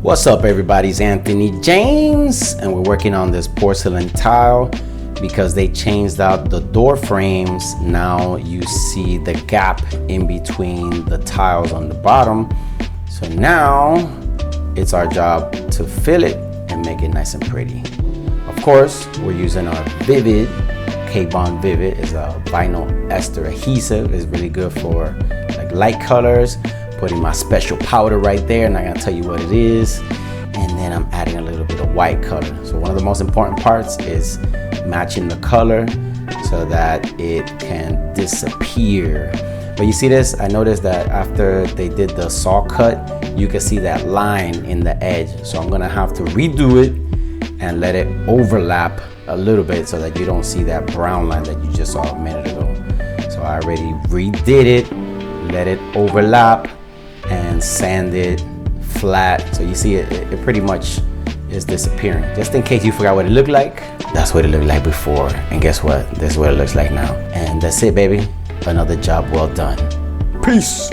What's up everybody, it's Anthony James and we're working on this porcelain tile because they changed out the door frames. Now you see the gap in between the tiles on the bottom. So now it's our job to fill it and make it nice and pretty. Of course, we're using our Vivid, KBOND Vivid. Is a vinyl ester adhesive. It's really good for like light colors. Putting my special powder right there, and I'm gonna tell you what it is. And then I'm adding a little bit of white color. So one of the most important parts is matching the color so that it can disappear. But you see this? I noticed that after they did the saw cut, you can see that line in the edge. So I'm gonna have to redo it and let it overlap a little bit so that you don't see that brown line that you just saw a minute ago. So I already redid it, let it overlap, and sand it flat. So you see it pretty much is disappearing. Just in case you forgot what it looked like, that's what it looked like before. And guess what? This is what it looks like now. And that's it, baby. Another job well done. Peace.